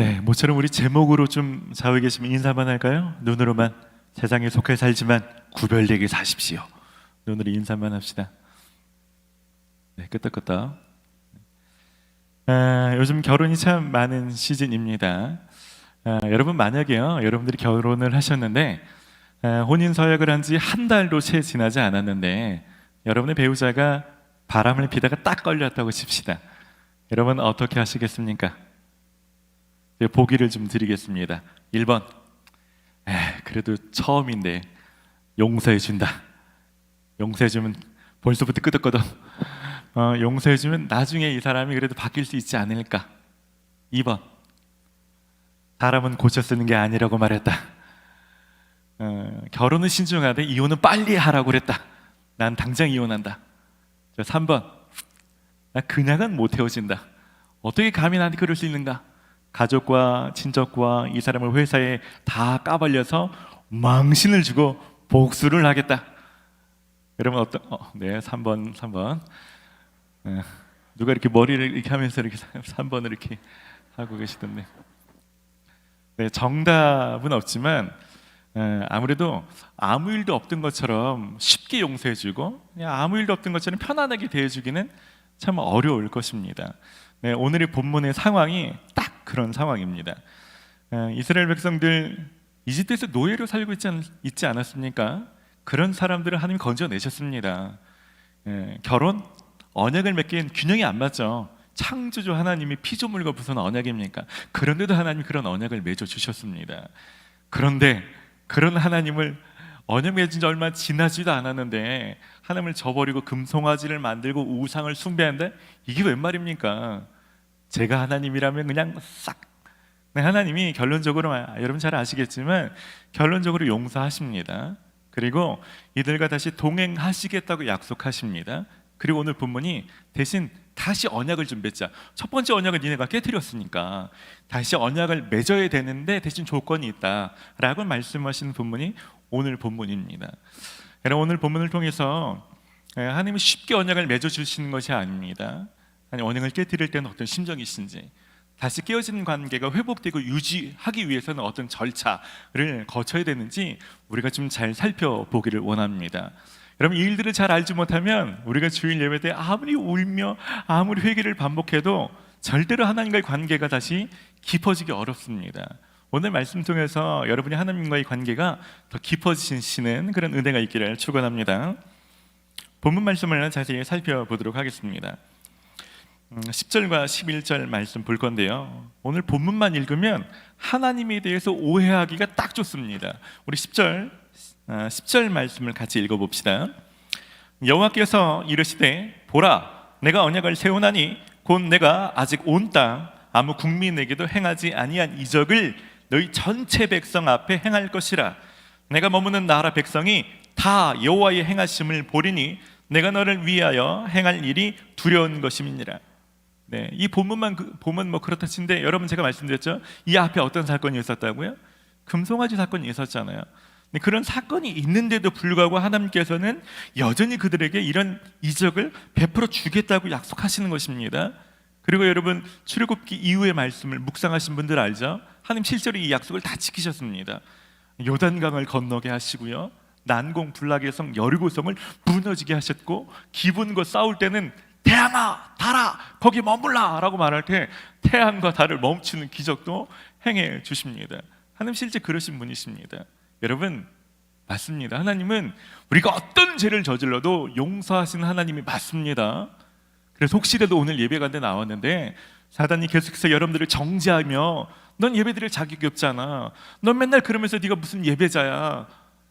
네, 모처럼 우리 제목으로 좀 좌우에 계시면 인사만 할까요? 눈으로만 세상에 속해 살지만 구별되게 사십시오. 눈으로 인사만 합시다. 네, 끄떡끄떡. 요즘 결혼이 참 많은 시즌입니다. 여러분 만약에요, 여러분들이 결혼을 하셨는데 혼인 서약을 한 지 한 달도 채 지나지 않았는데 여러분의 배우자가 바람을 피다가 딱 걸렸다고 칩시다. 여러분 어떻게 하시겠습니까? 보기를 좀 드리겠습니다. 1번, 그래도 처음인데 용서해준다. 용서해주면 벌써부터 끄덕끄덕. 용서해주면 나중에 이 사람이 그래도 바뀔 수 있지 않을까. 2번, 사람은 고쳐 쓰는 게 아니라고 말했다. 결혼은 신중하되 이혼은 빨리 하라고 그랬다. 난 당장 이혼한다. 3번, 나 그냥은 못 헤어진다. 어떻게 감히 나한테 그럴 수 있는가. 가족과 친척과 이 사람을 회사에 다 까발려서 망신을 주고 복수를 하겠다. 여러분 네, 3번. 누가 이렇게 머리를 이렇게 하면서 이렇게 3번을 이렇게 하고 계시던데. 네, 정답은 없지만 아무래도 아무 일도 없던 것처럼 쉽게 용서해주고 그냥 아무 일도 없던 것처럼 편안하게 대해주기는 참 어려울 것입니다. 네, 오늘의 본문의 상황이 딱 그런 상황입니다. 이스라엘 백성들 이집트에서 노예로 살고 있지 않았습니까? 그런 사람들을 하나님이 건져내셨습니다. 결혼, 언약을 맺기엔 균형이 안 맞죠. 창조주 하나님이 피조물과 무슨 언약입니까? 그런데도 하나님이 그런 언약을 맺어주셨습니다. 그런데 그런 하나님을 언약 맺은 지 얼마 지나지도 않았는데 하나님을 저버리고 금송아지를 만들고 우상을 숭배한다? 이게 웬 말입니까? 제가 하나님이라면 그냥 싹. 네, 하나님이 결론적으로 여러분 잘 아시겠지만 결론적으로 용서하십니다. 그리고 이들과 다시 동행하시겠다고 약속하십니다. 그리고 오늘 본문이 대신 다시 언약을 좀 맺자. 첫 번째 언약을 니네가 깨뜨렸으니까 다시 언약을 맺어야 되는데 대신 조건이 있다라고 말씀하시는 본문이 오늘 본문입니다. 여러분, 오늘 본문을 통해서 하나님이 쉽게 언약을 맺어주시는 것이 아닙니다. 아니, 언약을 깨뜨릴 때는 어떤 심정이신지, 다시 깨어진 관계가 회복되고 유지하기 위해서는 어떤 절차를 거쳐야 되는지 우리가 좀 잘 살펴보기를 원합니다. 여러분, 이 일들을 잘 알지 못하면 우리가 주일 예배 때 아무리 울며 아무리 회개를 반복해도 절대로 하나님과의 관계가 다시 깊어지기 어렵습니다. 오늘 말씀 통해서 여러분이 하나님과의 관계가 더 깊어지시는 그런 은혜가 있기를 축원합니다. 본문 말씀을 자세히 살펴보도록 하겠습니다. 10절과 11절 말씀 볼 건데요, 오늘 본문만 읽으면 하나님에 대해서 오해하기가 딱 좋습니다. 우리 10절 말씀을 같이 읽어봅시다. 여호와께서 이르시되 보라, 내가 언약을 세우나니 곧 내가 아직 온 땅 아무 국민에게도 행하지 아니한 이적을 너희 전체 백성 앞에 행할 것이라. 내가 머무는 나라 백성이 다 여호와의 행하심을 보리니 내가 너를 위하여 행할 일이 두려운 것임이니라. 네, 이 본문만 보면 뭐 그렇다 치는데 여러분, 제가 말씀드렸죠, 이 앞에 어떤 사건이 있었다고요? 금송아지 사건이 있었잖아요. 그런 사건이 있는데도 불구하고 하나님께서는 여전히 그들에게 이런 이적을 베풀어 주겠다고 약속하시는 것입니다. 그리고 여러분, 출애굽기 이후의 말씀을 묵상하신 분들 알죠? 하나님 실제로 이 약속을 다 지키셨습니다. 요단강을 건너게 하시고요, 난공불락의 성 여리고성을 무너지게 하셨고, 기분과 싸울 때는 태양아 달아 거기 머물라 라고 말할 때 태양과 달을 멈추는 기적도 행해 주십니다. 하나님 실제 그러신 분이십니다. 여러분, 맞습니다. 하나님은 우리가 어떤 죄를 저질러도 용서하시는 하나님이 맞습니다. 그래서 혹시라도 오늘 예배 가운데 나왔는데 사단이 계속해서 여러분들을 정죄하며 넌 예배 드릴 자격이 없잖아, 넌 맨날 그러면서 네가 무슨 예배자야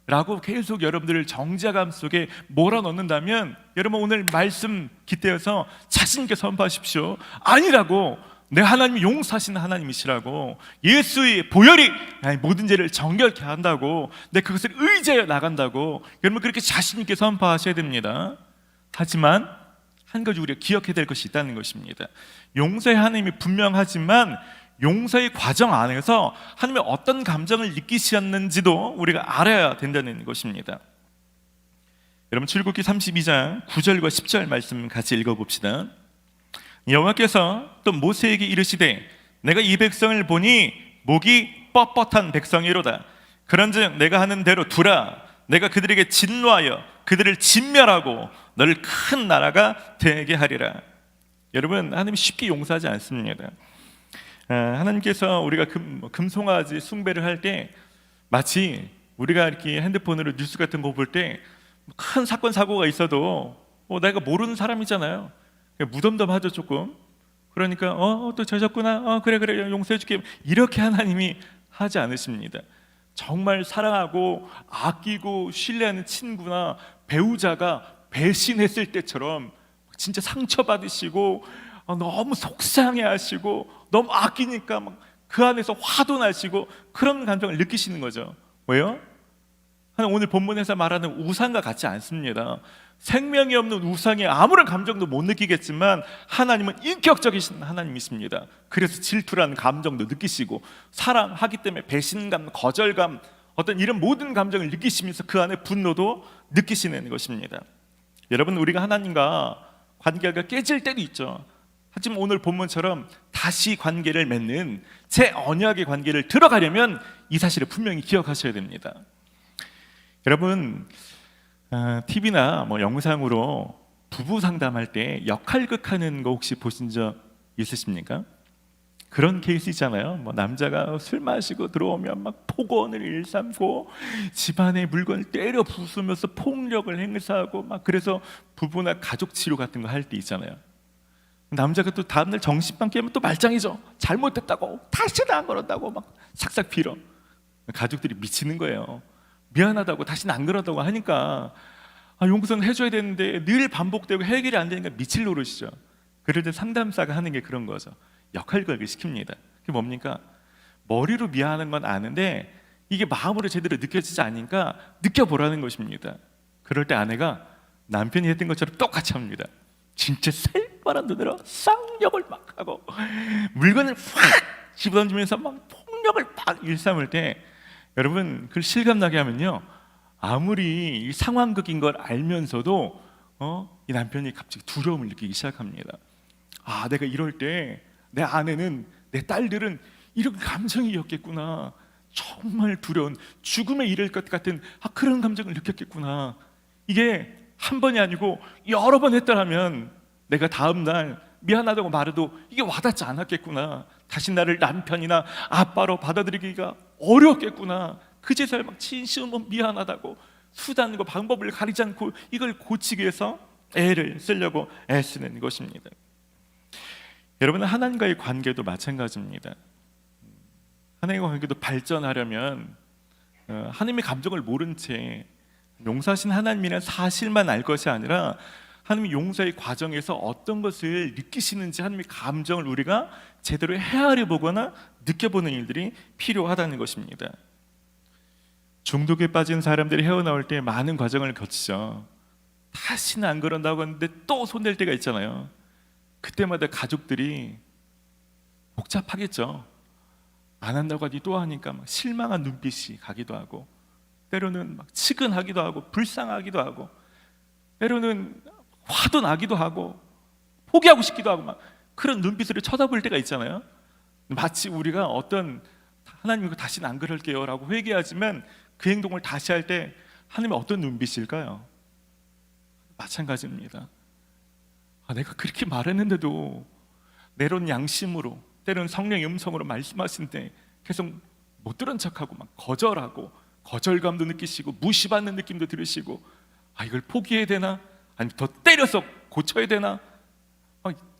라고 계속 여러분들을 정죄감 속에 몰아넣는다면 여러분, 오늘 말씀 깃대어서 자신 있게 선포하십시오. 아니라고, 내 하나님이 용서하시는 하나님이시라고, 예수의 보혈이 모든 죄를 정결케 한다고, 내 그것을 의지하여 나간다고 여러분 그렇게 자신 있게 선포하셔야 됩니다. 하지만 한 가지 우리가 기억해야 될 것이 있다는 것입니다. 용서의 하나님이 분명하지만 용서의 과정 안에서 하나님의 어떤 감정을 느끼셨는지도 우리가 알아야 된다는 것입니다. 여러분, 출애굽기 32장 9절과 10절 말씀 같이 읽어봅시다. 여호와께서 또 모세에게 이르시되 내가 이 백성을 보니 목이 뻣뻣한 백성이로다. 그런즉 내가 하는 대로 두라. 내가 그들에게 진노하여 그들을 진멸하고 너를 큰 나라가 되게 하리라. 여러분, 하나님이 쉽게 용서하지 않습니다. 하나님께서 우리가 금송아지 숭배를 할 때 마치 우리가 이렇게 핸드폰으로 뉴스 같은 거 볼 때 큰 사건 사고가 있어도 내가 모르는 사람이잖아요. 무덤덤하죠 조금. 그러니까 또 저졌구나. 그래 용서해줄게. 이렇게 하나님이 하지 않으십니다. 정말 사랑하고 아끼고 신뢰하는 친구나 배우자가 배신했을 때처럼 진짜 상처받으시고 너무 속상해하시고 너무 아끼니까 막 그 안에서 화도 나시고 그런 감정을 느끼시는 거죠. 왜요? 오늘 본문에서 말하는 우상과 같지 않습니다. 생명이 없는 우상에 아무런 감정도 못 느끼겠지만 하나님은 인격적이신 하나님이십니다. 그래서 질투라는 감정도 느끼시고 사랑하기 때문에 배신감, 거절감, 어떤 이런 모든 감정을 느끼시면서 그 안에 분노도 느끼시는 것입니다. 여러분, 우리가 하나님과 관계가 깨질 때도 있죠. 하지만 오늘 본문처럼 다시 관계를 맺는 제 언약의 관계를 들어가려면 이 사실을 분명히 기억하셔야 됩니다. 여러분, TV나 영상으로 부부 상담할 때 역할극하는 거 혹시 보신 적 있으십니까? 그런 케이스 있잖아요. 남자가 술 마시고 들어오면 막 폭언을 일삼고 집안의 물건을 때려 부수면서 폭력을 행사하고 막 그래서 부부나 가족 치료 같은 거 할 때 있잖아요. 남자가 또 다음날 정신만 깨면 또 말짱이죠. 잘못했다고 다시는 안 그런다고 막 삭삭 빌어. 가족들이 미치는 거예요. 미안하다고 다시는 안 그런다고 하니까 용서는 해줘야 되는데 늘 반복되고 해결이 안 되니까 미칠 노릇이죠. 그럴 때 상담사가 하는 게 그런 거죠. 역할극을 시킵니다. 그게 뭡니까? 머리로 미안한 건 아는데 이게 마음으로 제대로 느껴지지 않으니까 느껴보라는 것입니다. 그럴 때 아내가 남편이 했던 것처럼 똑같이 합니다. 진짜 살벌한 눈으로 쌍욕을 막 하고 물건을 확 집어던지면서 막 폭력을 막 일삼을 때 여러분, 그걸 실감나게 하면요, 아무리 이 상황극인 걸 알면서도 이 남편이 갑자기 두려움을 느끼기 시작합니다. 내가 이럴 때 내 아내는, 내 딸들은 이런 감정이었겠구나. 정말 두려운, 죽음에 이를 것 같은 그런 감정을 느꼈겠구나. 이게 한 번이 아니고 여러 번 했더라면 내가 다음 날 미안하다고 말해도 이게 와닿지 않았겠구나. 다시 나를 남편이나 아빠로 받아들이기가 어려웠겠구나. 그제서야 막 진심은 미안하다고 수단과 방법을 가리지 않고 이걸 고치기 위해서 애를 쓰려고 애쓰는 것입니다. 여러분, 하나님과의 관계도 마찬가지입니다. 하나님과 관계도 발전하려면 하나님의 감정을 모른 채 용서하신 하나님이라는 사실만 알 것이 아니라 하나님의 용서의 과정에서 어떤 것을 느끼시는지 하나님의 감정을 우리가 제대로 헤아려 보거나 느껴보는 일들이 필요하다는 것입니다. 중독에 빠진 사람들이 헤어나올 때 많은 과정을 거치죠. 다시는 안 그런다고 하는데 또 손댈 때가 있잖아요. 그때마다 가족들이 복잡하겠죠. 안 한다고 하니 또 하니까 막 실망한 눈빛이 가기도 하고, 때로는 막 치근하기도 하고 불쌍하기도 하고, 때로는 화도 나기도 하고 포기하고 싶기도 하고 막 그런 눈빛으로 쳐다볼 때가 있잖아요. 마치 우리가 어떤 하나님 다시는 안 그럴게요 라고 회개하지만 그 행동을 다시 할 때 하나님은 어떤 눈빛일까요? 마찬가지입니다. 내가 그렇게 말했는데도 때론 양심으로, 때론 성령의 음성으로 말씀하시는데 계속 못 들은 척하고 막 거절하고 거절감도 느끼시고 무시받는 느낌도 들으시고, 이걸 포기해야 되나? 아니면 더 때려서 고쳐야 되나?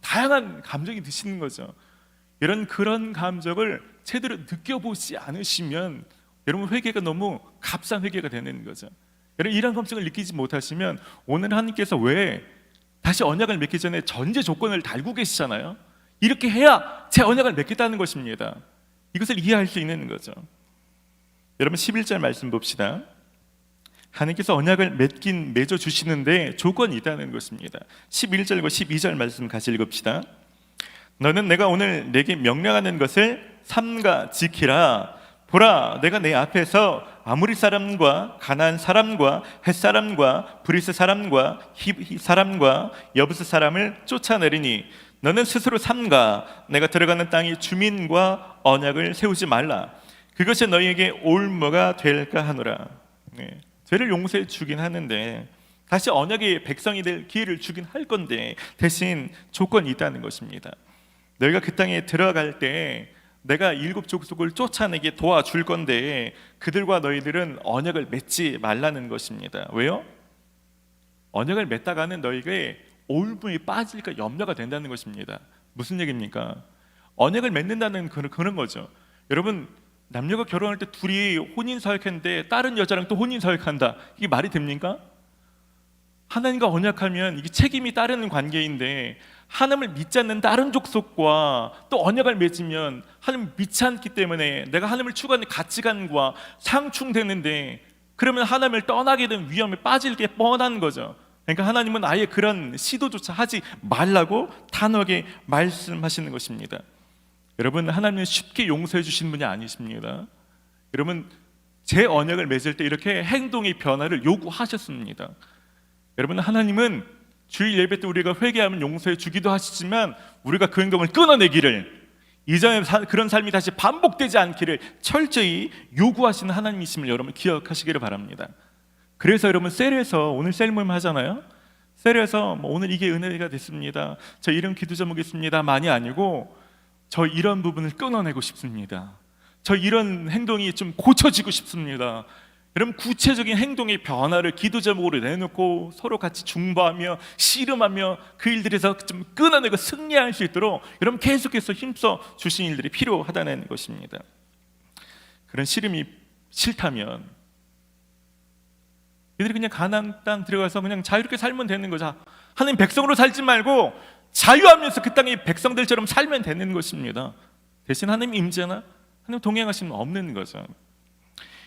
다양한 감정이 드시는 거죠. 그런 감정을 제대로 느껴보지 않으시면 여러분 회개가 너무 값싼 회개가 되는 거죠. 여러분, 이런 감정을 느끼지 못하시면 오늘 하나님께서 왜 다시 언약을 맺기 전에 전제 조건을 달고 계시잖아요. 이렇게 해야 제 언약을 맺겠다는 것입니다. 이것을 이해할 수 있는 거죠. 여러분, 11절 말씀 봅시다. 하나님께서 언약을 맺어 주시는데 조건이 있다는 것입니다. 11절과 12절 말씀 같이 읽읍시다. 너는 내가 오늘 내게 명령하는 것을 삼가 지키라. 보라, 내가 내 앞에서 아모리 사람과 가나안 사람과 헷 사람과 브리스 사람과 히 사람과 여부스 사람을 쫓아내리니 너는 스스로 삼가 내가 들어가는 땅의 주민과 언약을 세우지 말라. 그것이 너희에게 올무가 될까 하노라. 네, 죄를 용서해 주긴 하는데 다시 언약의 백성이 될 기회를 주긴 할 건데 대신 조건이 있다는 것입니다. 너희가 그 땅에 들어갈 때 내가 일곱 족속을 쫓아내게 도와줄 건데 그들과 너희들은 언약을 맺지 말라는 것입니다. 왜요? 언약을 맺다가는 너희에게 올무에 빠질까 염려가 된다는 것입니다. 무슨 얘기입니까? 언약을 맺는다는 그런 거죠. 여러분, 남녀가 결혼할 때 둘이 혼인사역했는데 다른 여자랑 또 혼인사역한다, 이게 말이 됩니까? 하나님과 언약하면 이게 책임이 따르는 관계인데 하나님을 믿지 않는 다른 족속과 또 언약을 맺으면 하나님을 믿지 않기 때문에 내가 하나님을 추구하는 가치관과 상충되는데 그러면 하나님을 떠나게 된 위험에 빠질 게 뻔한 거죠. 그러니까 하나님은 아예 그런 시도조차 하지 말라고 단호하게 말씀하시는 것입니다. 여러분, 하나님은 쉽게 용서해 주시는 분이 아니십니다. 여러분, 제 언약을 맺을 때 이렇게 행동의 변화를 요구하셨습니다. 여러분, 하나님은 주일 예배 때 우리가 회개하면 용서해 주기도 하시지만 우리가 그 행동을 끊어내기를, 이전에 그런 삶이 다시 반복되지 않기를 철저히 요구하시는 하나님이심을 여러분 기억하시기를 바랍니다. 그래서 여러분, 셀에서 오늘 셀 모임 하잖아요. 셀에서 오늘 이게 은혜가 됐습니다, 저 이런 기도 제목이 있습니다 많이 아니고 저 이런 부분을 끊어내고 싶습니다, 저 이런 행동이 좀 고쳐지고 싶습니다. 여러분, 구체적인 행동의 변화를 기도 제목으로 내놓고 서로 같이 중보하며 씨름하며 그 일들에서 좀 끊어내고 승리할 수 있도록 여러분 계속해서 힘써 주신 일들이 필요하다는 것입니다. 그런 씨름이 싫다면 이들이 그냥 가나안 땅 들어가서 그냥 자유롭게 살면 되는 거죠. 하나님 백성으로 살지 말고 자유하면서 그 땅의 백성들처럼 살면 되는 것입니다. 대신 하나님 임재나 하나님 동행하시면 없는 거죠.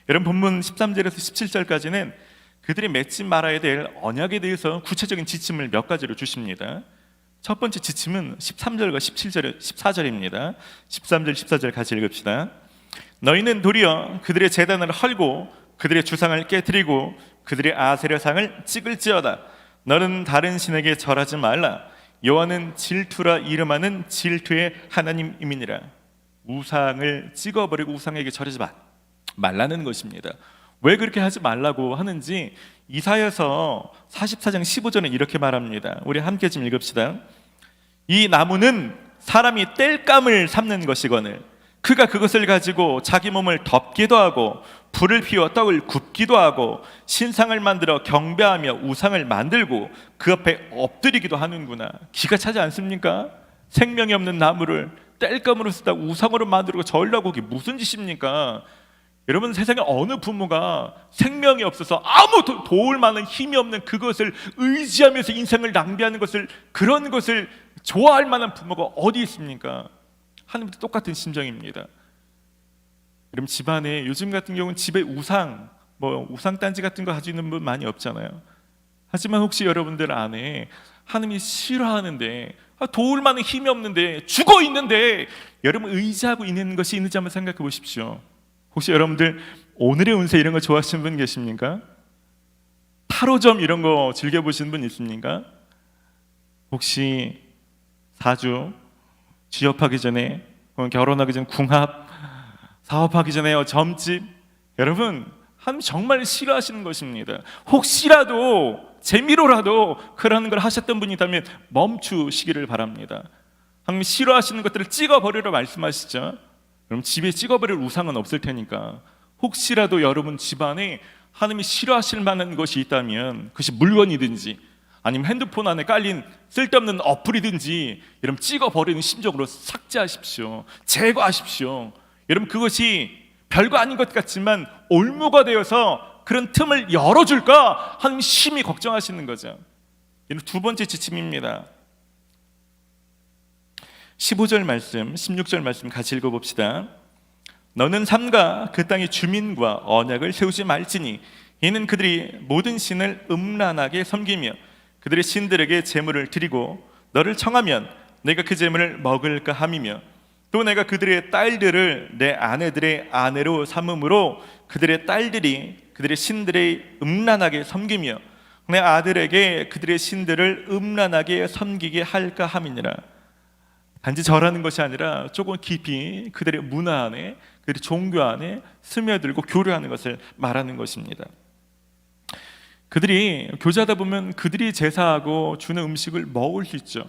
여러분, 본문 13절에서 17절까지는 그들이 맺지 말아야 될 언약에 대해서 구체적인 지침을 몇 가지로 주십니다. 첫 번째 지침은 13절과 14절입니다 13절, 14절 같이 읽읍시다. 너희는 도리어 그들의 제단을 헐고 그들의 주상을 깨뜨리고 그들의 아세라상을 찍을지어다. 너는 다른 신에게 절하지 말라. 여호와는 질투라 이름하는 질투의 하나님이니라. 우상을 찍어버리고 우상에게 절하지 말라는 것입니다. 왜 그렇게 하지 말라고 하는지 이사야서 44장 15절은 이렇게 말합니다. 우리 함께 좀 읽읍시다. 이 나무는 사람이 땔감을 삼는 것이거늘 그가 그것을 가지고 자기 몸을 덮기도 하고 불을 피워 떡을 굽기도 하고 신상을 만들어 경배하며 우상을 만들고 그 앞에 엎드리기도 하는구나. 기가 차지 않습니까? 생명이 없는 나무를 땔감으로 쓰다가 우상으로 만들고 절라고, 그게 무슨 짓입니까? 여러분, 세상에 어느 부모가 생명이 없어서 아무 도울 만한 힘이 없는 그것을 의지하면서 인생을 낭비하는 것을, 그런 것을 좋아할 만한 부모가 어디 있습니까? 하나님도 똑같은 심정입니다. 여러분, 집안에 요즘 같은 경우는 집에 우상 단지 같은 거 가지고 있는 분 많이 없잖아요. 하지만 혹시 여러분들 안에 하나님이 싫어하는데, 도울 만한 힘이 없는데, 죽어 있는데 여러분 의지하고 있는 것이 있는지 한번 생각해 보십시오. 혹시 여러분들 오늘의 운세 이런 거 좋아하시는 분 계십니까? 타로점 이런 거 즐겨보시는 분 있습니까? 혹시 사주, 취업하기 전에, 결혼하기 전 궁합, 사업하기 전에 점집, 여러분 하나님 정말 싫어하시는 것입니다. 혹시라도 재미로라도 그런 걸 하셨던 분이 있다면 멈추시기를 바랍니다. 하나님 싫어하시는 것들을 찍어버리라 말씀하시죠. 그럼 집에 찍어버릴 우상은 없을 테니까 혹시라도 여러분 집안에 하나님이 싫어하실 만한 것이 있다면, 그것이 물건이든지 아니면 핸드폰 안에 깔린 쓸데없는 어플이든지, 여러분 찍어버리는 심정으로 삭제하십시오. 제거하십시오. 여러분, 그것이 별거 아닌 것 같지만 올무가 되어서 그런 틈을 열어줄까 하나님 심히 걱정하시는 거죠. 이는 두 번째 지침입니다. 15절 말씀, 16절 말씀 같이 읽어봅시다. 너는 삼가 그 땅의 주민과 언약을 세우지 말지니 이는 그들이 모든 신을 음란하게 섬기며 그들의 신들에게 제물을 드리고 너를 청하면 내가 그 제물을 먹을까 함이며 또 내가 그들의 딸들을 내 아내들의 아내로 삼음으로 그들의 딸들이 그들의 신들의 음란하게 섬기며 내 아들에게 그들의 신들을 음란하게 섬기게 할까 함이니라. 단지 절하는 것이 아니라 조금 깊이 그들의 문화 안에, 그들의 종교 안에 스며들고 교류하는 것을 말하는 것입니다. 그들이 교제하다 보면 그들이 제사하고 주는 음식을 먹을 수 있죠.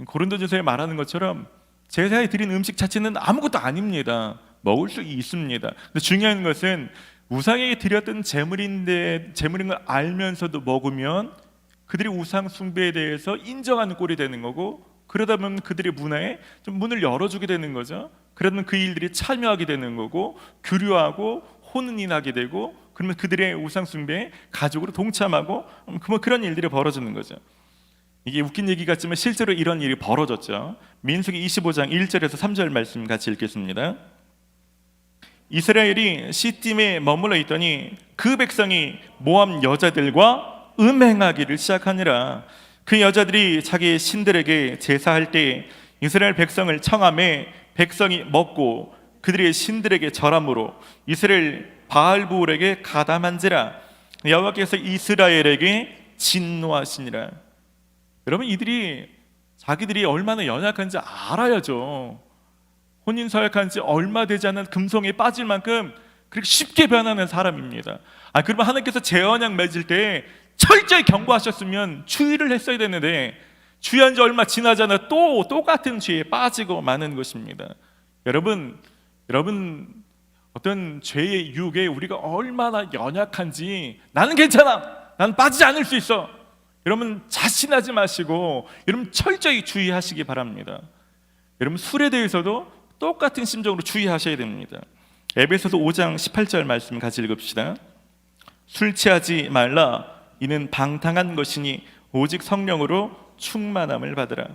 고린도전서에 말하는 것처럼 제사에 드린 음식 자체는 아무것도 아닙니다. 먹을 수 있습니다. 근데 중요한 것은 우상에게 드렸던 제물인 걸 알면서도 먹으면 그들이 우상 숭배에 대해서 인정하는 꼴이 되는 거고, 그러다 보면 그들의 문화에 좀 문을 열어주게 되는 거죠. 그러면 그 일들이 참여하게 되는 거고, 교류하고 혼인이 나게 되고, 그러면 그들의 우상 숭배에 가족으로 동참하고, 그런 일들이 벌어지는 거죠. 이게 웃긴 얘기 같지만 실제로 이런 일이 벌어졌죠. 민수기 25장 1절에서 3절 말씀 같이 읽겠습니다. 이스라엘이 시딤에 머물러 있더니 그 백성이 모압 여자들과 음행하기를 시작하니라. 그 여자들이 자기 신들에게 제사할 때 이스라엘 백성을 청함에 백성이 먹고 그들의 신들에게 절함으로 이스라엘 바알부올에게 가담한지라. 여호와께서 이스라엘에게 진노하시니라. 여러분, 이들이 자기들이 얼마나 연약한지 알아야죠. 혼인 서약한 지 얼마 되지 않은 금송에 빠질 만큼 그렇게 쉽게 변하는 사람입니다. 그러면 하나님께서 재언약 맺을 때 철저히 경고하셨으면 주의를 했어야 되는데, 주의한 지 얼마 지나지 않아 또 똑같은 죄에 빠지고 마는 것입니다. 여러분 어떤 죄의 유혹에 우리가 얼마나 연약한지, 나는 괜찮아, 난 빠지지 않을 수 있어, 여러분 자신하지 마시고 여러분 철저히 주의하시기 바랍니다. 여러분 술에 대해서도 똑같은 심정으로 주의하셔야 됩니다. 에베소서 5장 18절 말씀 같이 읽읍시다. 술 취하지 말라, 이는 방탕한 것이니 오직 성령으로 충만함을 받으라.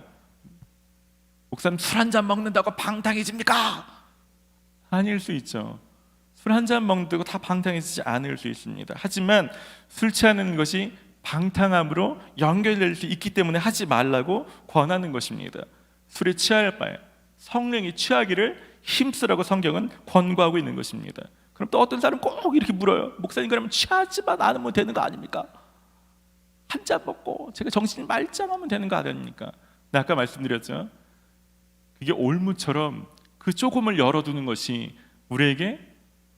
목사님, 술 한 잔 먹는다고 방탕해집니까? 아닐 수 있죠. 술 한 잔 먹는다고 다 방탕해지지 않을 수 있습니다. 하지만 술 취하는 것이 방탕함으로 연결될 수 있기 때문에 하지 말라고 권하는 것입니다. 술에 취할 바에 성령이 취하기를 힘쓰라고 성경은 권고하고 있는 것입니다. 그럼 또 어떤 사람은 꼭 이렇게 물어요. 목사님, 그러면 취하지만 않으면 되는 거 아닙니까? 한 잔 먹고 제가 정신이 말짱하면 되는 거 아닙니까? 네, 아까 말씀드렸죠. 그게 올무처럼 그 조금을 열어두는 것이 우리에게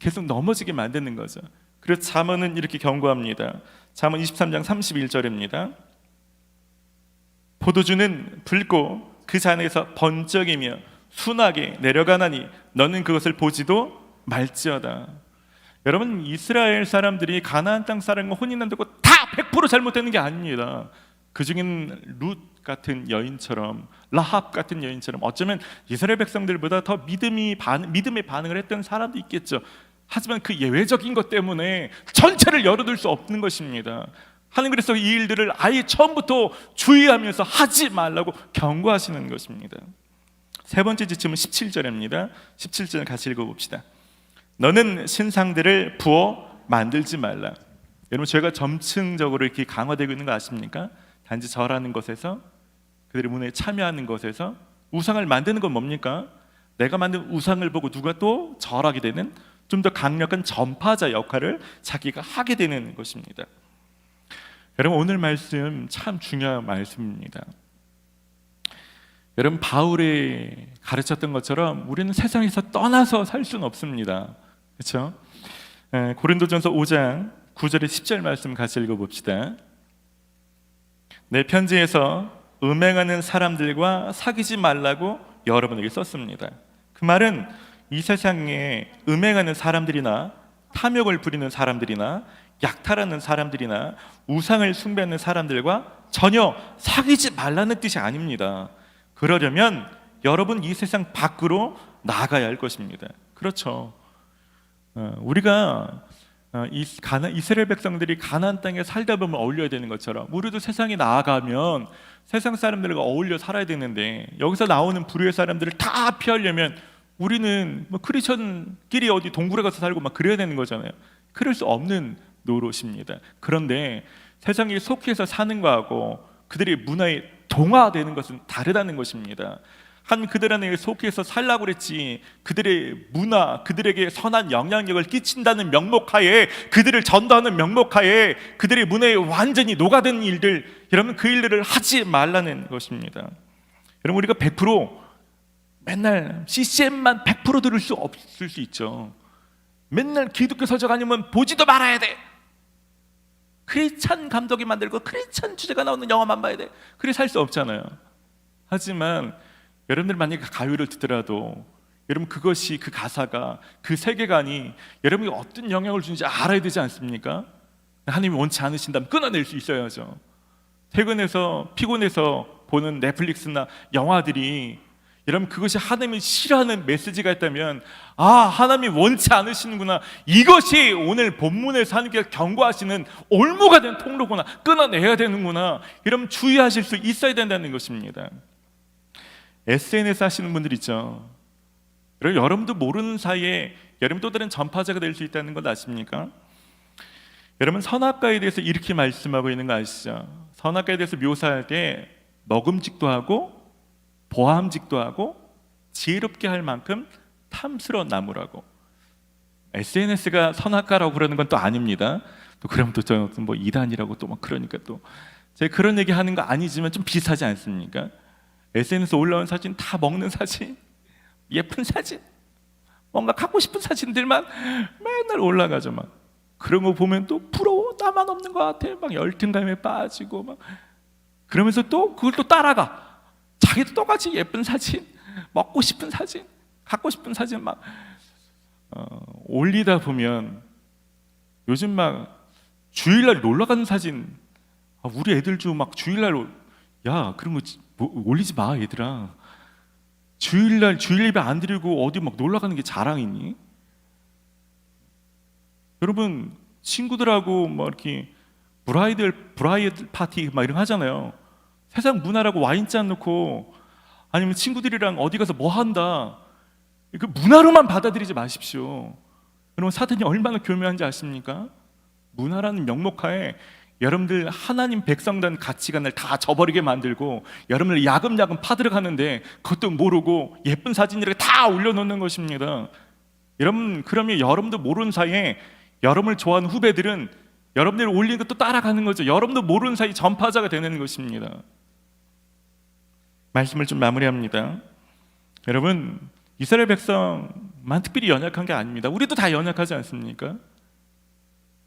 계속 넘어지게 만드는 거죠. 그래서 잠언은 이렇게 경고합니다. 잠언 23장 31절입니다. 포도주는 붉고 그 잔에서 번쩍이며 순하게 내려가나니 너는 그것을 보지도 말지어다. 여러분, 이스라엘 사람들이 가나안 땅 사람과 혼인한다고 다 100% 잘못되는 게 아닙니다. 그 중에는 룻 같은 여인처럼, 라합 같은 여인처럼 어쩌면 이스라엘 백성들보다 더 믿음의 반응을 했던 사람도 있겠죠. 하지만 그 예외적인 것 때문에 전체를 열어둘 수 없는 것입니다. 하나님 그래서 이 일들을 아예 처음부터 주의하면서 하지 말라고 경고하시는 것입니다. 세 번째 지침은 17절입니다. 17절 같이 읽어봅시다. 너는 신상들을 부어 만들지 말라. 여러분, 죄가 점층적으로 이렇게 강화되고 있는 거 아십니까? 단지 절하는 것에서, 그들의 문화에 참여하는 것에서 우상을 만드는 건 뭡니까? 내가 만든 우상을 보고 누가 또 절하게 되는 좀 더 강력한 전파자 역할을 자기가 하게 되는 것입니다. 여러분, 오늘 말씀 참 중요한 말씀입니다. 여러분, 바울이 가르쳤던 것처럼 우리는 세상에서 떠나서 살 수는 없습니다. 그렇죠? 고린도전서 5장 9절에 10절 말씀 같이 읽어봅시다. 내 편지에서 음행하는 사람들과 사귀지 말라고 여러분에게 썼습니다. 그 말은 이 세상에 음행하는 사람들이나 탐욕을 부리는 사람들이나 약탈하는 사람들이나 우상을 숭배하는 사람들과 전혀 사귀지 말라는 뜻이 아닙니다. 그러려면 여러분 이 세상 밖으로 나가야 할 것입니다. 그렇죠. 우리가 이스라엘 백성들이 가나안 땅에 살다 보면 어울려야 되는 것처럼 우리도 세상에 나아가면 세상 사람들과 어울려 살아야 되는데, 여기서 나오는 불의의 사람들을 다 피하려면 우리는 크리스천끼리 어디 동굴에 가서 살고 막 그래야 되는 거잖아요. 그럴 수 없는 노릇입니다. 그런데 세상에 속해서 사는 거하고 그들의 문화에 동화되는 것은 다르다는 것입니다. 한 그들 안에 속해서 살라고 그랬지, 그들의 문화, 그들에게 선한 영향력을 끼친다는 명목하에, 그들을 전도하는 명목하에 그들의 문화에 완전히 녹아든 일들, 여러분 그 일들을 하지 말라는 것입니다. 여러분 우리가 100% 맨날 CCM만 100% 들을 수 없을 수 있죠. 맨날 기독교 서적 아니면 보지도 말아야 돼. 크리스찬 감독이 만들고 크리스찬 주제가 나오는 영화만 봐야 돼. 그래 살 수 없잖아요. 하지만 여러분들 만약에 가요를 듣더라도 여러분 그것이, 그 가사가, 그 세계관이 여러분이 어떤 영향을 주는지 알아야 되지 않습니까? 하나님이 원치 않으신다면 끊어낼 수 있어야죠. 퇴근해서 피곤해서 보는 넷플릭스나 영화들이 여러분 그것이 하나님이 싫어하는 메시지가 있다면 하나님이 원치 않으시는구나, 이것이 오늘 본문에서 하나님께서 경고하시는 올무가 된 통로구나, 끊어내야 되는구나, 여러분 주의하실 수 있어야 된다는 것입니다. SNS 하시는 분들 있죠. 여러분도 모르는 사이에 여러분 또 다른 전파자가 될 수 있다는 걸 아십니까? 여러분 선악과에 대해서 이렇게 말씀하고 있는 거 아시죠? 선악과에 대해서 묘사할 때 먹음직도 하고 보암직도 하고 지혜롭게 할 만큼 탐스러운 나무라고. SNS가 선악과라고 그러는 건 또 아닙니다. 또 그러면 또 뭐 이단이라고 또 막 그러니까 또 제가 그런 얘기 하는 거 아니지만 좀 비슷하지 않습니까? SNS 올라온 사진 다 먹는 사진, 예쁜 사진, 뭔가 갖고 싶은 사진들만 맨날 올라가죠. 막 그런 거 보면 또 부러워, 나만 없는 것 같아, 막 열등감에 빠지고 막 그러면서 또 그걸 또 따라가. 자기도 똑같이 예쁜 사진, 먹고 싶은 사진, 갖고 싶은 사진 막 올리다 보면 요즘 막 주일날 놀러 가는 사진, 우리 애들 좀 막 주일날 야 그런 거 올리지 마 얘들아. 주일날 주일 예배 안 드리고 어디 막 놀러 가는 게 자랑이니? 여러분 친구들하고 막 이렇게 브라이드 파티 막 이런 거 하잖아요. 세상 문화라고 와인잔 놓고 아니면 친구들이랑 어디 가서 뭐 한다, 그 문화로만 받아들이지 마십시오. 여러분 사탄이 얼마나 교묘한지 아십니까? 문화라는 명목하에 여러분들 하나님 백성된 가치관을 다 저버리게 만들고 여러분들 야금야금 파들어가는데 그것도 모르고 예쁜 사진 이렇게 다 올려놓는 것입니다. 여러분 그러면 여러분도 모르는 사이에 여러분을 좋아하는 후배들은 여러분들이 올리는 것도 따라가는 거죠. 여러분도 모르는 사이 전파자가 되는 것입니다. 말씀을 좀 마무리합니다. 여러분 이스라엘 백성만 특별히 연약한 게 아닙니다. 우리도 다 연약하지 않습니까?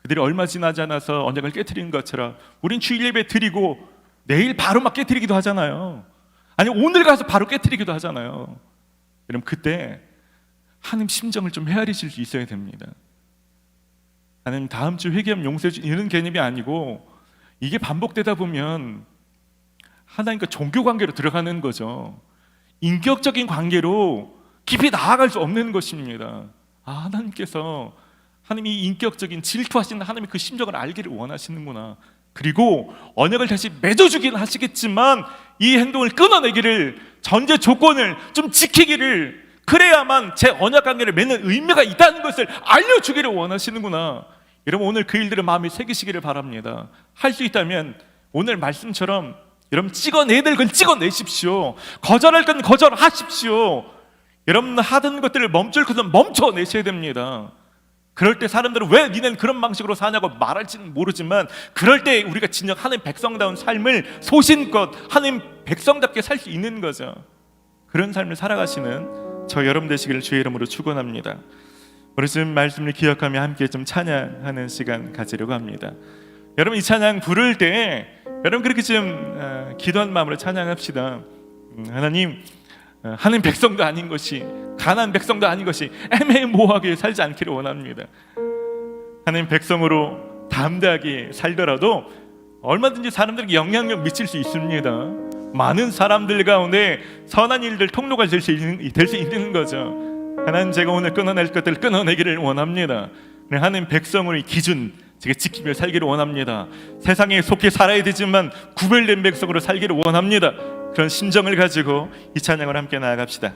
그들이 얼마 지나지 않아서 언약을 깨트리는 것처럼 우린 주일 예배 드리고 내일 바로 막 깨트리기도 하잖아요. 아니 오늘 가서 바로 깨트리기도 하잖아요. 여러분 그때 하나님 심정을 좀 헤아리실 수 있어야 됩니다. 하나님 다음 주 회개하면 용서해 주 이런 개념이 아니고 이게 반복되다 보면 하나님과 종교 관계로 들어가는 거죠. 인격적인 관계로 깊이 나아갈 수 없는 것입니다. 하나님께서 하나님이 인격적인 질투하시는 하나님의 그 심정을 알기를 원하시는구나. 그리고 언약을 다시 맺어주긴 하시겠지만 이 행동을 끊어내기를, 전제 조건을 좀 지키기를, 그래야만 제 언약 관계를 맺는 의미가 있다는 것을 알려주기를 원하시는구나. 여러분 오늘 그 일들을 마음에 새기시기를 바랍니다. 할 수 있다면 오늘 말씀처럼 여러분 찍어내야 건 찍어내십시오. 거절할 건 거절하십시오. 여러분 하던 것들을 멈출 것은 멈춰내셔야 됩니다. 그럴 때 사람들은 왜 니네는 그런 방식으로 사냐고 말할지는 모르지만 그럴 때 우리가 진정 하나님 백성다운 삶을 소신껏 하나님 백성답게 살 수 있는 거죠. 그런 삶을 살아가시는 저 여러분 되시기를 주의 이름으로 축원합니다. 우리 지금 말씀을 기억하며 함께 좀 찬양하는 시간 가지려고 합니다. 여러분 이 찬양 부를 때 여러분 그렇게 좀 기도한 마음으로 찬양합시다. 하나님 백성도 아닌 것이, 가난한 백성도 아닌 것이 애매모호하게 살지 않기를 원합니다. 하나님 백성으로 담대하게 살더라도 얼마든지 사람들에게 영향력 미칠 수 있습니다. 많은 사람들 가운데 선한 일들 통로가 될 수 있는 거죠. 하나님 제가 오늘 끊어낼 것들을 끊어내기를 원합니다. 하나님 백성의 기준 제가 지키며 살기를 원합니다. 세상에 속해 살아야 되지만 구별된 백성으로 살기를 원합니다. 그런 심정을 가지고 이 찬양을 함께 나아갑시다.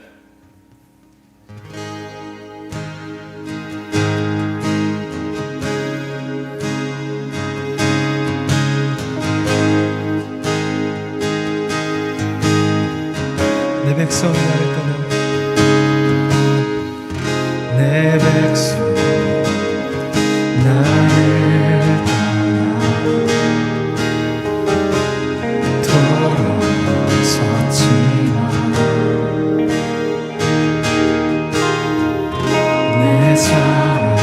내 백성이 나를 떠나 내 백성이 나를 떠나 돌아섰지만 사랑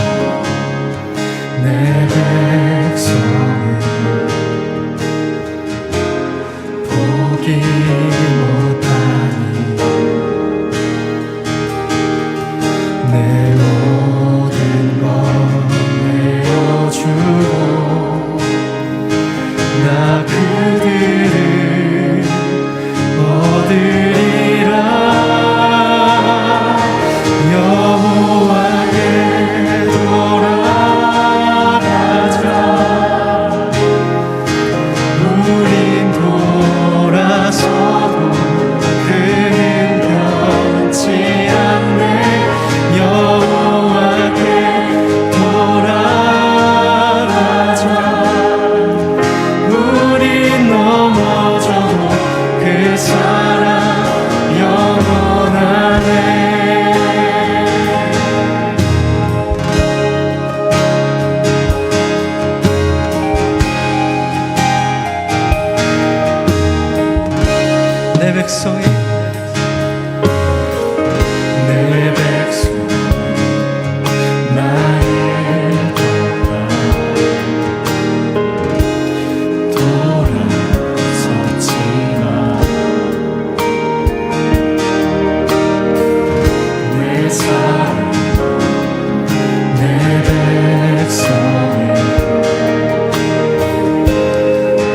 내 백성을 포기 못하니 내 모든 것 내어주고 나 그들을 얻으리라. 여호와께 돌아가자. 우린 돌아서도 그는 변치 않네. 여호와께 돌아가자. 우린 넘어져도 그 사랑 영원하네. 내 백성이 내 백성이 나를 돌아섰지만 내 사랑 내 백성을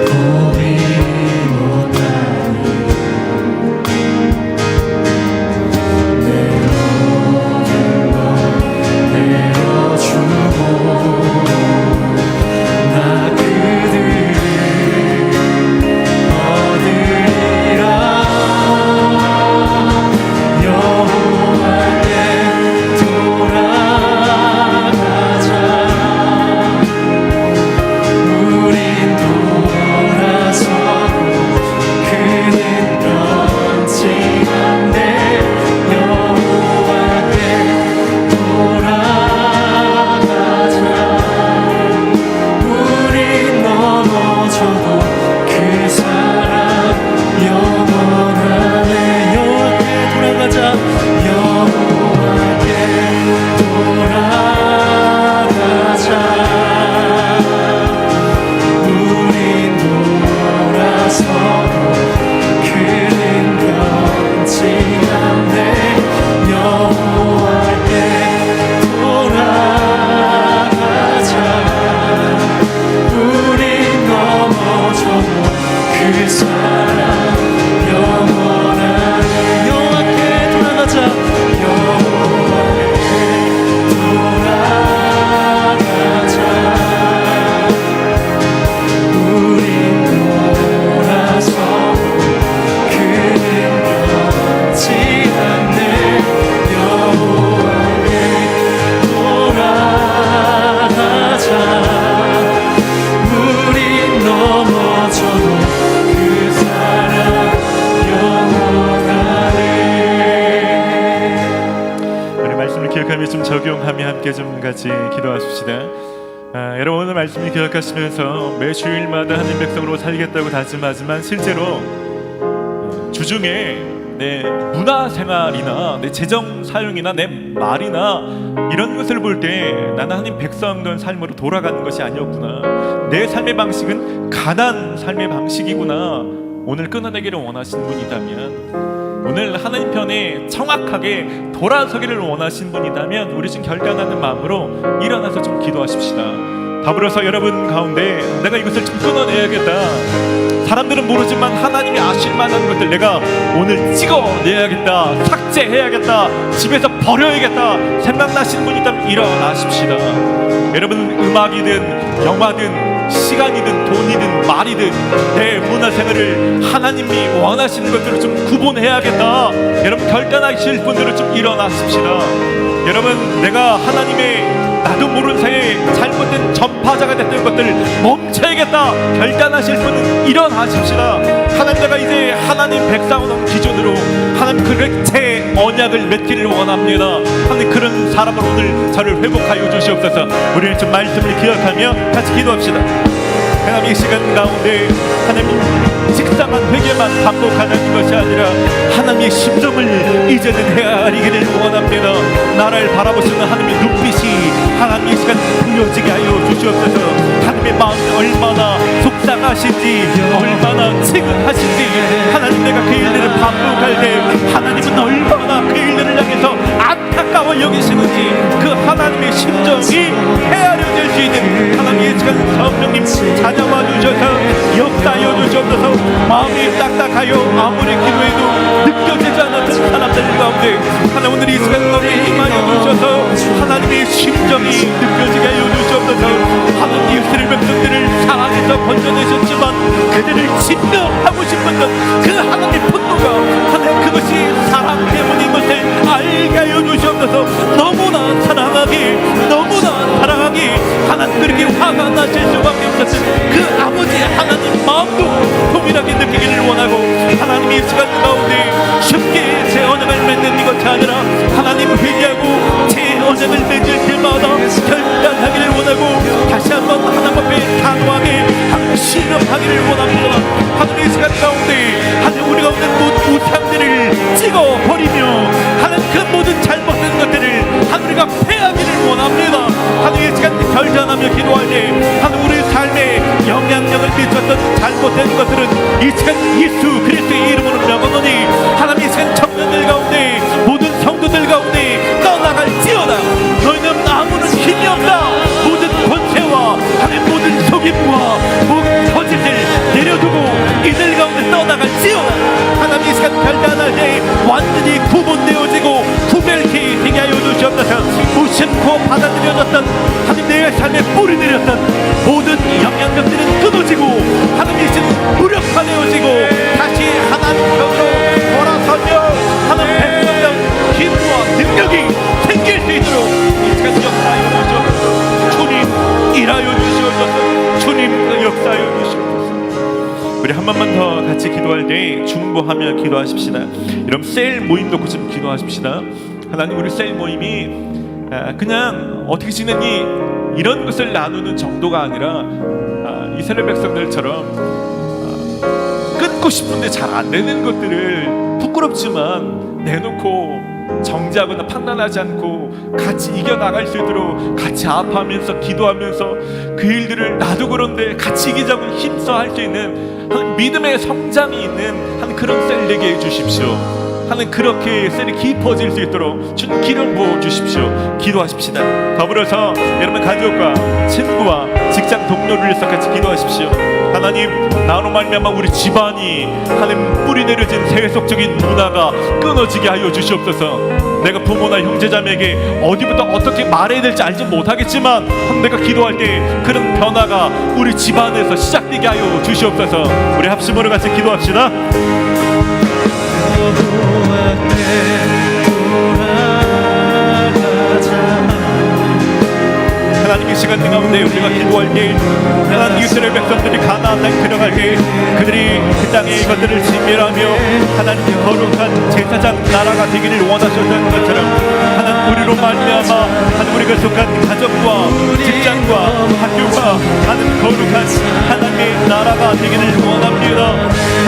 포기 못하니 내 모든 것 내어주고 나 그들을 얻으리라. 여호와께 돌아가자. 우린 돌아서도 그는 변치 않네. 여호와께 돌아가자. 우린 넘어져도 그 사랑 영원하네. 여호와께 돌아가자. 여호와께 돌아가자. 우린 돌아서도 그는 변치 않네. 여호와께 돌아가자. 우린 넘어져도 그 사랑 영원하네. 여호와께 돌아가자. 여호와께 돌아가자. 우린 돌아서도 그는 변치 않네. 여호와께 돌아가자. 우린 넘어져도 그 사랑 영원하네. 우리 말씀을 기억하며 좀 적용하며 함께 좀 같이 기도하십시다. 여러분 오늘 말씀을 기억하시면서 매 주일마다 하나님 백성으로 살겠다고 다짐하지만 실제로 주중에 내 문화생활이나 내 재정 사용이나 내 말이나 이런 것을 볼 때 나는 하나님 백성된 삶으로 돌아가는 것이 아니었구나. 내 삶의 방식은 가난 삶의 방식이구나. 오늘 끊어내기를 원하시는 분이라면, 오늘 하나님 편에 정확하게 돌아서기를 원하신 분이라면 우리 좀 결단하는 마음으로 일어나서 좀 기도하십시다. 더불어서 여러분 가운데 내가 이것을 좀 끊어내야겠다. 사람들은 모르지만 하나님이 아실 만한 것들 내가 오늘 찍어내야겠다, 삭제해야겠다, 집에서 버려야겠다 생각나시는 분이 있다면 일어나십시다. 여러분 음악이든 영화든 시간이든 돈이든 말이든 내 문화생활을 하나님이 원하시는 것들을 좀 구분해야겠다. 여러분 결단하실 분들은 좀 일어나십시다. 여러분 내가 하나님의 나도 모르는 사이에 잘못된 전파자가 됐던 것들을 멈춰야겠다 결단하실 분은 일어나십시다. 하나님 내가 이제 하나님 백성의 기준으로 하나님 그 제 언약을 맺기를 원합니다. 하나님 그런 사람을 오늘 저를 회복하여 주시옵소서. 우리는 좀 말씀을 기억하며 같이 기도합시다. 하나님 이 시간 가운데 하나님 식상한 회개만 반복하는 것이 아니라 하나님의 심정을 이제는 헤아리기를 원합니다. 나를 바라보시는 하나님의 눈빛이 이 시간 부여지게 하여 주시옵소서. 하나님의 마음이 얼마나 속상하신지 얼마나 치근하신지 하나님 내가 그 일들을 반복할 때 하나님은 얼마나 그 일들을 향해서 안타까워 여기시는지 그 하나님의 심정이 헤아려질 수 있는 하나님의 시간 성령님 찾아와 주셔서 역사하여 주시옵소서. 마음이 딱딱하여 아무리 기도해도 느껴지지 않았던 사람들 가운데 하나님 오늘 이 시간 너를 임하여 주셔서 하나님의 심정이 느껴지게 하여 주시옵소서. 하나님 이스라엘 백성들을 사랑해서 건져내셨지만 그들을 진멸하고 싶었던 그 하나님의 분노가 하나님 그것이 사랑 때문인 것을 알게 하여 주시옵소서. 너무나 사랑하기 하나님 그렇게 화가 나실 수밖에 없었던 그 아버지의 하나님 마음도 동일하게 느끼기를 원하고 하나님 이 시간 가운데 쉽게 제 언약을 맺는 이것이 아니라 하나님 회개하고 제 언약을 맺을 때마다 결단하기를 원하고 다시 한번 하나님 앞에 단호하게 실험하기를 원합니다. 하나님 이 시간 가운데 하나님 우리 가운데 모든 우상들을 찍어버리며 하나님 그 모든 잘못된 것들을 하나님 우리가 패하기를 원합니다. 하나님 이 시간 결단하며 기도할 때 하나님 우리 삶에 영향력을 미쳤던 잘못된 것들은 이 시간 예수 그리스도의 이름으로 명하노니 하나님 이 시간 청년들 가운데 모든 성도들 가운데 떠나갈지어다. 너희는 아무런 힘이 없다. 모든 권세와 하나님 모든 속임과 모든 거짓을 내려두고 이들 가운데 떠나갈지어다. 하나님 이 시간 결단할 때 완전히 구분되어지고 구별케 되게 하여 주시옵소서. 무심코 받아들여졌던 하나님 내 삶에 뿌리 내렸던 모든 영향력들은 끊어지고 하나님 이 시간 무력화되어지고 다시 하나님 편으로 돌아서며 하나님 백성의 힘과 능력이 생길 수 있도록 이 시간 역사하여 주시옵소서. 주님 일하여 주시옵소서. 주님 역사하여 주시옵소서. 우리 한 번만 더 같이 기도할 때 중보하며 기도하십시다. 여러분 셀 모임도 좀 기도하십시다. 하나님 우리 셀 모임이 그냥 어떻게 지내니 이런 것을 나누는 정도가 아니라 이스라엘 백성들처럼 끊고 싶은데 잘 안 되는 것들을 부끄럽지만 내놓고 정죄하거나 판단하지 않고 같이 이겨나갈 수 있도록 같이 아파하면서 기도하면서 그 일들을 나도 그런데 같이 이기자고 힘써 할 수 있는 하는 믿음의 성장이 있는 하는 그런 셀 되게 해주십시오. 하는 그렇게 셀이 깊어질 수 있도록 주님 기름 부어 주십시오. 기도하십시다. 더불어서 여러분 가족과 친구와 직장 동료를 위해서 같이 기도하십시오. 하나님 나로 말미암아 우리 집안이 하나님 뿌리 내려진 세속적인 문화가 끊어지게 하여 주시옵소서. 내가 부모나 형제자매에게 어디부터 어떻게 말해야 될지 알지 못하겠지만 내가 기도할 때 그런 변화가 우리 집안에서 시작되게 하여 주시옵소서. 우리 합심으로 같이 기도합시다. 하나님 이 시간 가운데 우리가 기도할 때 하나님 이스라엘 백성들이 가나안 땅에 들어갈 때 그들이 그 땅의 것들을 진멸하며 하나님 거룩한 제사장 나라가 되기를 원하셨던 것처럼 하나님 우리로 말미암아 하나님 우리가 속한 가정과 직장과 학교가 하나님 거룩한 하나님의 나라가 되기를 원합니다.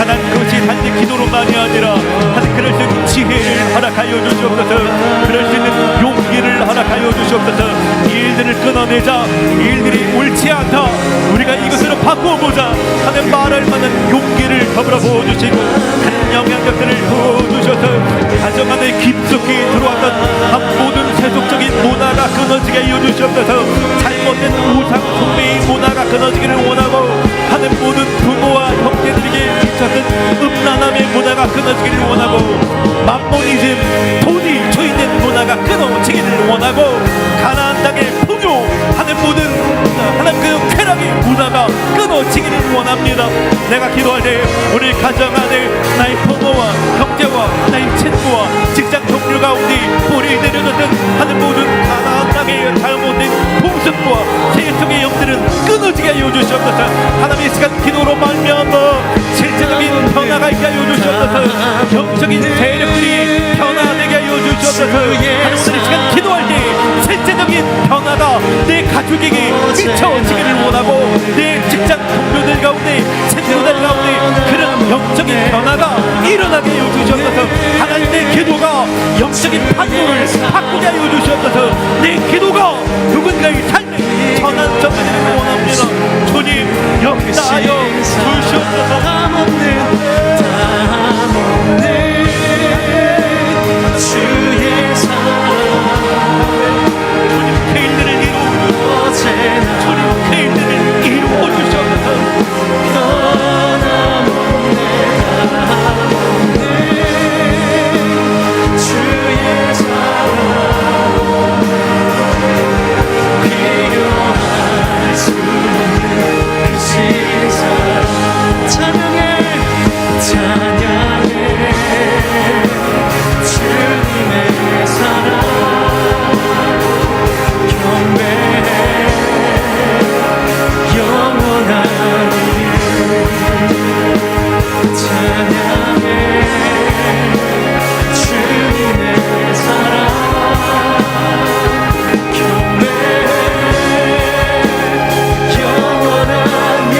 하나님 그것이 단지 기도로만이 아니라 하나님 그럴 수 있는 지혜를 허락하여 주시옵소서. 그럴 수 있는 용기를 허락하여 주시옵소서. 이 일들을 끊어내자. 이 일들이 옳지 않다. 우리가 이것으로 바꾸어보자 하는 말할 만한 용기를 더불어 부어주시고 다른 영향력들을 부어주셔서 가정 안에 깊숙이 들어왔던 모든 세속적인 문화가 끊어지게 이어주시옵소서. 잘못된 우상 숭배의 문화가 끊어지기를 원하고 하는 모든 부모와 형제들에게 미쳤던 음란함의 문화가 끊어지기를 원하고 만모니즘 돈이 주인된 문화가 끊어지기를 원하고 가나안 땅의 풍요하는 모든 하나님 그 쾌락의 문화가 끊어지기를 원합니다. 내가 기도할 때 우리 가정 안에 나의 부모와 형제와 나의 친구와 직장 동료 가운데 뿌리 내려졌던 하는 모든 가나안 땅의 잘못된 풍습과 세속의 영들은 끊어지게 하여 주시옵소서. 하나님의 시간 기도로 말미암아 실제적인 변화가 있게 하여 주시옵소서. 영적인 세력들이 변화되게 하여 주시옵소서. 하나님 오늘 이 시간 기도할 때 실제적인 영적인 변화가 내 가족에게 미쳐지기를 원하고 내 직장 동료들 가운데 친구들 가운데 그런 영적인 변화가 일어나게 하여 주시옵소서. 하나님 내 기도가 영적인 판도를 바꾸게 하여 주시옵소서. 내 기도가 누군가의 삶에 전환점을 내리기 원합니다. 주님 역사하여 주시옵소서. 담 없는 주의 사랑 주님 케일들을 이루어 언제나 주님 케일들을 이루어 주시옵소서. 주의 사랑 필요할 수 없는 그 신사랑 찬양해 주님의 사랑 경배해 영원하니 찬양해 주님의 사랑 경배해 영원하니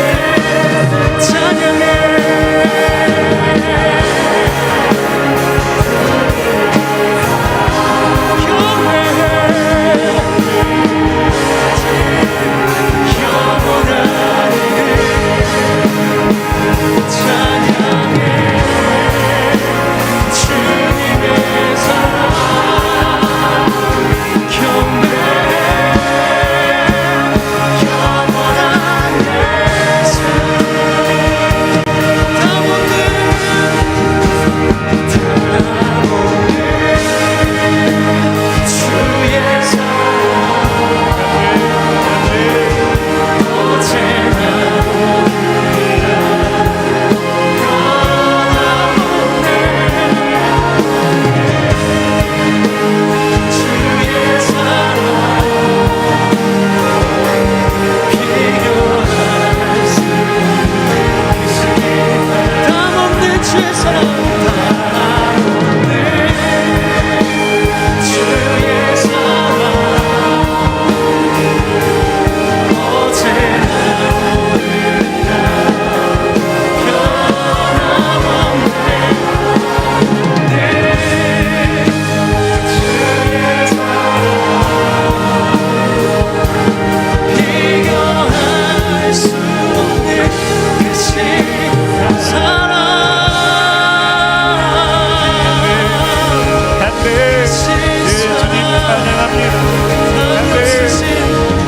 찬양해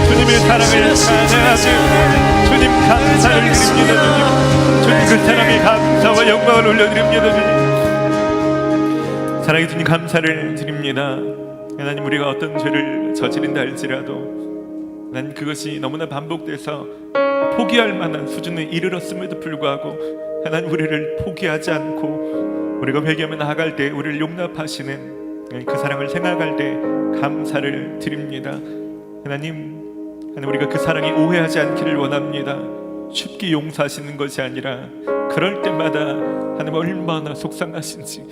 주님의 사랑을 찬양하며 주님 감사를 드립니다. 주님 그 사랑의 감사와 영광을 올려드립니다. 주님 사랑해 주님 감사를 드립니다. 하나님 우리가 어떤 죄를 저지른다 할지라도 난 그것이 너무나 반복돼서 포기할 만한 수준에 이르렀음에도 불구하고 하나님 우리를 포기하지 않고 우리가 회개하며 나아갈 때 우리를 용납하시는 그 사랑을 생각할 때 감사를 드립니다. 하나님 우리가 그 사랑에 오해하지 않기를 원합니다. 쉽게 용서하시는 것이 아니라 그럴 때마다 하나님 얼마나 속상하신지,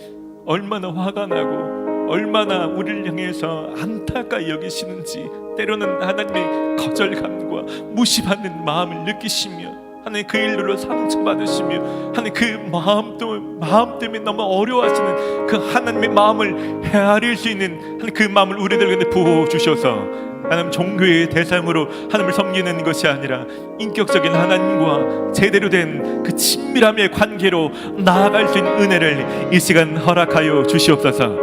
얼마나 화가 나고 얼마나 우리를 향해서 안타까이 여기시는지, 때로는 하나님의 거절감과 무시받는 마음을 느끼시며 하나님 그 일로 상처받으시며 하나님 그 마음 때문에 너무 어려워하시는 그 하나님의 마음을 헤아릴 수 있는 하나님 그 마음을 우리들에게 부어주셔서 하나님 종교의 대상으로 하나님을 섬기는 것이 아니라 인격적인 하나님과 제대로 된 그 친밀함의 관계로 나아갈 수 있는 은혜를 이 시간 허락하여 주시옵소서.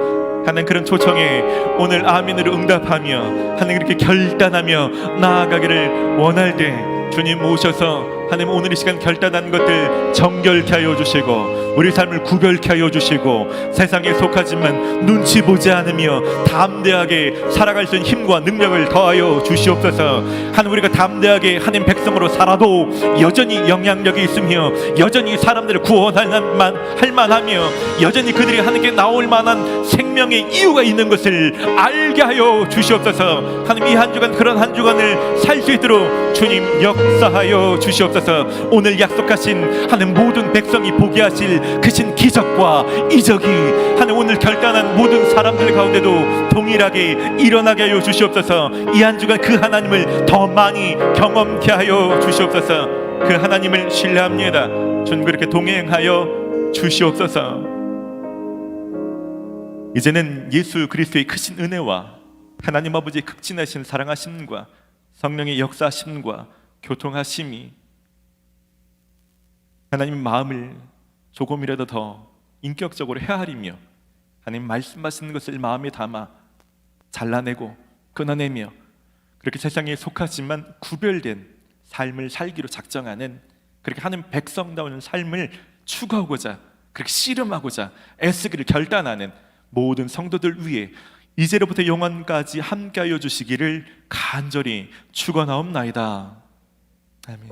하나님 그런 초청에 오늘 아멘으로 응답하며 하나님 그렇게 결단하며 나아가기를 원할 때 주님 오셔서 하나님 오늘 이 시간 결단한 것들 정결케 하여 주시고 우리 삶을 구별케 하여 주시고 세상에 속하지만 눈치 보지 않으며 담대하게 살아갈 수 있는 힘과 능력을 더하여 주시옵소서. 하나님 우리가 담대하게 하나님 백성으로 살아도 여전히 영향력이 있으며 여전히 사람들을 구원할 만하며 여전히 그들이 하나님께 나올 만한 생명의 이유가 있는 것을 알게 하여 주시옵소서. 하나님 이 한 주간 그런 한 주간을 살 수 있도록 주님 역사하여 주시옵소서. 주시옵소서. 오늘 약속하신 하는 모든 백성이 보게 하실 크신 기적과 이적이 하는 오늘 결단한 모든 사람들 가운데도 동일하게 일어나게 하여 주시옵소서. 이 한 주간 그 하나님을 더 많이 경험케 하여 주시옵소서. 그 하나님을 신뢰합니다. 전 그렇게 동행하여 주시옵소서. 이제는 예수 그리스도의 크신 은혜와 하나님 아버지의 극진하신 사랑하심과 성령의 역사하심과 교통하심이 하나님 마음을 조금이라도 더 인격적으로 헤아리며 하나님 말씀하시는 것을 마음에 담아 잘라내고 끊어내며 그렇게 세상에 속하지만 구별된 삶을 살기로 작정하는 그렇게 하는 백성다운 삶을 추구하고자 그렇게 씨름하고자 애쓰기를 결단하는 모든 성도들 위해 이제로부터 영원까지 함께하여 주시기를 간절히 축원하옵나이다. 아멘.